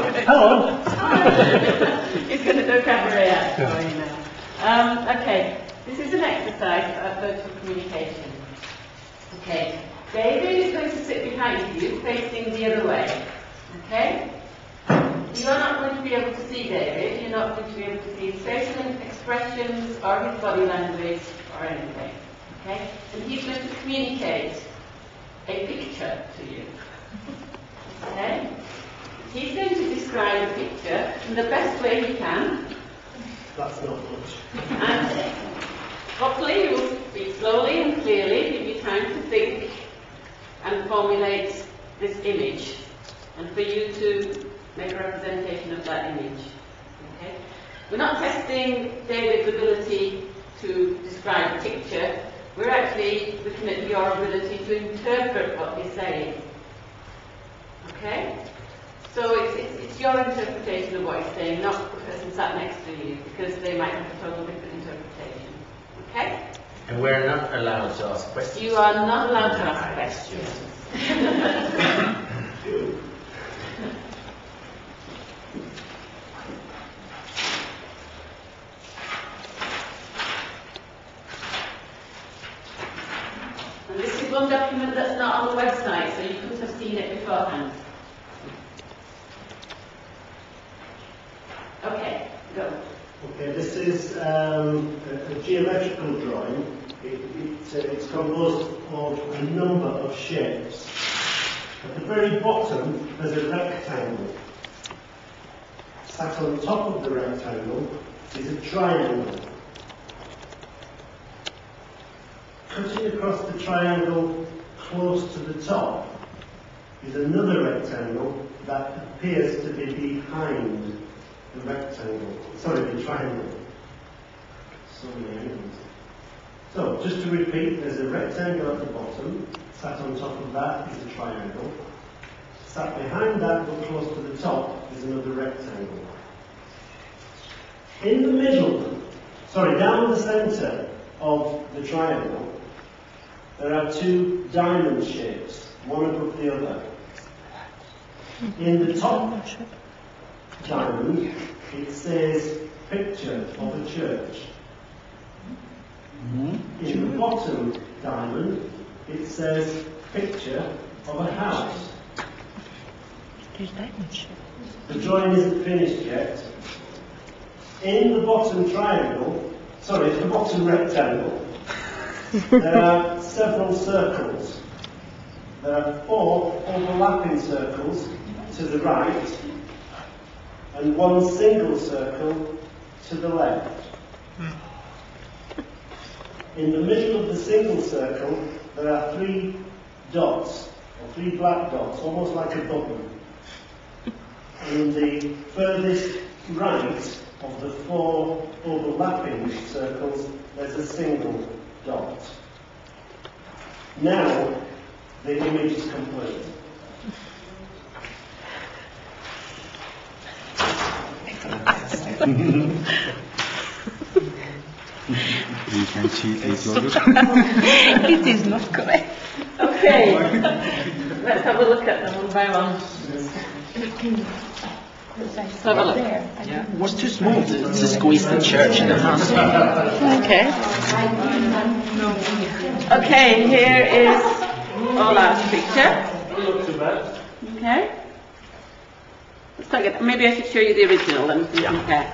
Hello. He's going to do a cabaret act for you now. Okay, this is an exercise of virtual communication. Okay, David is going to sit behind you, facing the other way. Okay? You are not going to be able to see David. You're not going to be able to see his facial expressions or his body language or anything. Okay? And he's going to communicate a picture to you. Okay? He's going to describe a picture in the best way he can. That's not much. And hopefully you will speak slowly and clearly, give you time to think and formulate this image, and for you to make a representation of that image. Okay? We're not testing David's ability to describe a picture. We're actually looking at your ability to interpret what he's saying. Okay? So it's your interpretation of what he's saying, not the person sat next to you, because they might have a totally different interpretation. Okay? And we're not allowed to ask questions. You are not allowed to ask questions. And this is one document that's not on the website, so you couldn't have seen it beforehand. Okay, go. Okay, this is a geometrical drawing. It's composed of a number of shapes. At the very bottom, there's a rectangle. Sat on top of the rectangle is a triangle. Cutting across the triangle close to the top is another rectangle that appears to be behind the rectangle. Sorry, the triangle. So, just to repeat, there's a rectangle at the bottom. Sat on top of that is a triangle. Sat behind that, but close to the top, is another rectangle. In the middle, down the centre of the triangle, there are two diamond shapes, one above the other. In the top diamond, it says picture of a church. In the bottom diamond, it says picture of a house. The drawing isn't finished yet. In the bottom triangle, the bottom rectangle, there are several circles. There are 4 overlapping circles to the right and one single circle to the left. In the middle of the single circle, there are 3 dots, or 3 black dots, almost like a button. And in the furthest right of the 4 overlapping circles, there's a single dot. Now, the image is complete. You can cheat this order. It is not correct. Okay, let's have a look at them one by one. Let's have a look. Yeah. It was too small to squeeze the church in the house. Okay. Okay, here is Ola's picture. Okay. Let's look at, maybe I should show you the original and we can compare.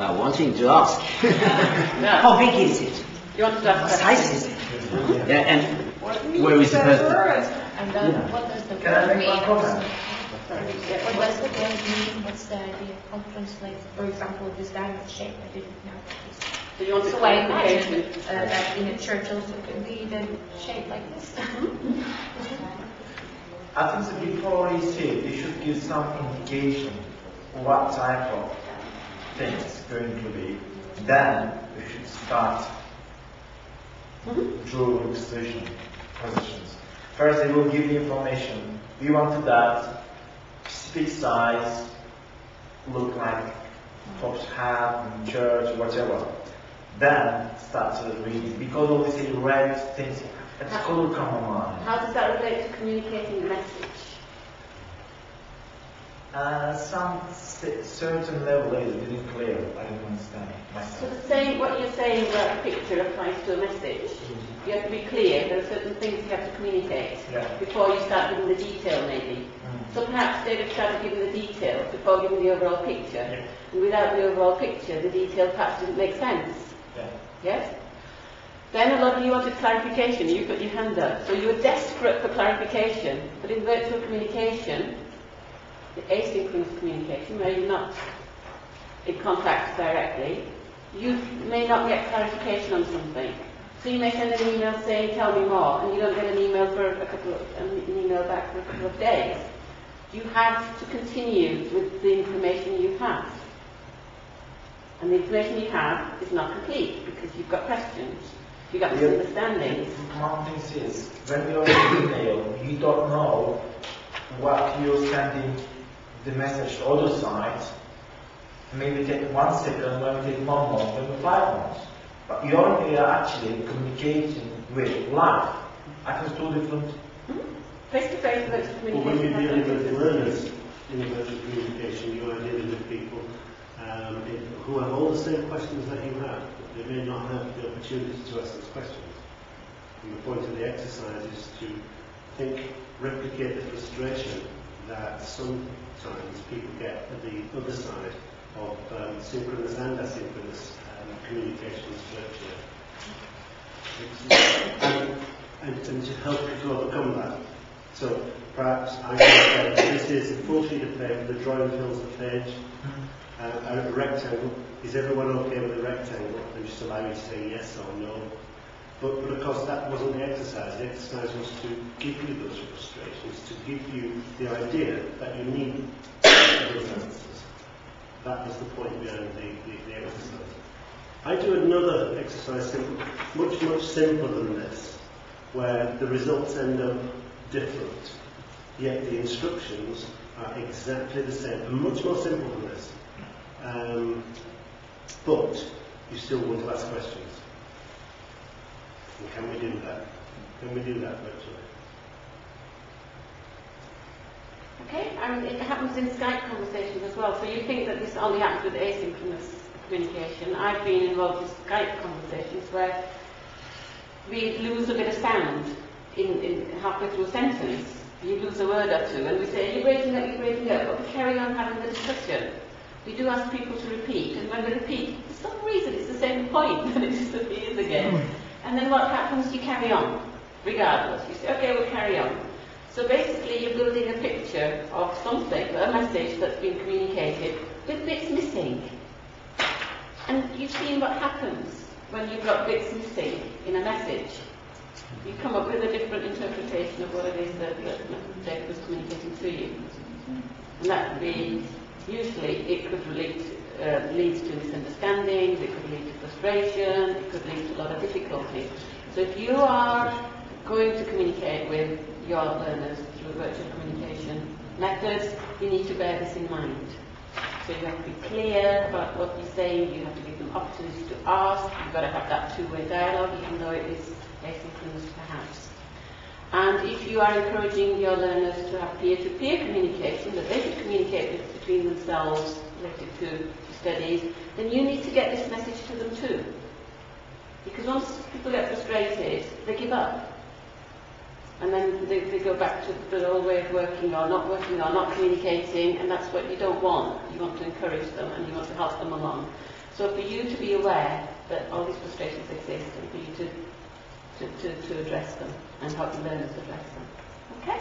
I wanting to ask. How big is it? You want to What size is it? Yeah, and where is the person? And then what does the Can I word make mean? one comment? What does the word mean? What's the idea? How to translate, for example, this diamond shape? I didn't know. So you want to So I imagine that in a church also can be then shaped like this. I think that before we see it, we should give some indication what type of thing it's going to be. Then we should start drawing positions. First, they will give you information. We wanted that specific size, look like talks have in church, whatever. Then start reading, because obviously read things, it's called common mind. How does that relate to communicating the message? Some certain level is really clear, I don't understand So myself. the same, what you're saying about a picture applies to a message. You have to be clear, there are certain things you have to communicate before you start giving the detail maybe. So perhaps David started giving the detail before giving the overall picture. And without the overall picture, the detail perhaps didn't make sense. Yes? Then a lot of you wanted clarification, you put your hand up. So you were desperate for clarification. But in virtual communication, the asynchronous communication, where you're not in contact directly, you may not get clarification on something. So you may send an email saying, tell me more, and you don't get an email back for a couple of days. You have to continue with the information you have. And the information you have is not complete because you've got questions, you've got misunderstandings. One thing is, when you're in email, you don't know what you're sending the message to other side. Maybe take 1 second, maybe take 1 month, maybe 5 months. But you're actually communicating with live. I think it's two different. Face-to-face virtual communication. Well, when you're dealing with learners in virtual communication, you are dealing with people who have all the same questions that you have, but they may not have the opportunity to ask those questions. And the point of the exercise is to replicate the frustration that sometimes people get at the other side of synchronous and asynchronous communications virtually. And to help you to overcome that. So perhaps I can say this is a full sheet of paper, the drawing fills the page, a rectangle. Is everyone okay with a rectangle? And just allow you to say yes or no. But of course that wasn't the exercise. The exercise was to give you those frustrations, to give you the idea that you need those answers. That was the point behind the exercise. I do another exercise much simpler than this, where the results end up different, yet the instructions are exactly the same, and much more simple than this. But you still want to ask questions. And can we do that? Can we do that virtually? Okay, and it happens in Skype conversations as well. So you think that this only happens with asynchronous communication. I've been involved in Skype conversations where we lose a bit of sound in halfway through a sentence. You lose a word or two, and we say, you're breaking up, but we carry on having the discussion. We do ask people to repeat, and when they repeat, for some reason it's the same point, and it disappears again. And then what happens? You carry on, regardless. You say, okay, we'll carry on. So basically you're building a picture of something, a message that's been communicated, with bits missing. And you've seen what happens when you've got bits missing in a message. You come up with a different interpretation of what it is that Dave was communicating to you. And that would be, usually it could lead to misunderstandings, it could lead to frustration, it could lead to a lot of difficulty. So if you are going to communicate with your learners through virtual communication methods, you need to bear this in mind. So you have to be clear about what you're saying, you have to give them opportunities to ask, you've got to have that two-way dialogue, even though it is asynchronous perhaps. And if you are encouraging your learners to have peer-to-peer communication, that they can communicate between themselves related to studies, then you need to get this message to them too. Because once people get frustrated, they give up. And then they go back to the old way of working or not communicating, and that's what you don't want. You want to encourage them and you want to help them along. So for you to be aware that all these frustrations exist and for you to address them and help the learners address them. Okay?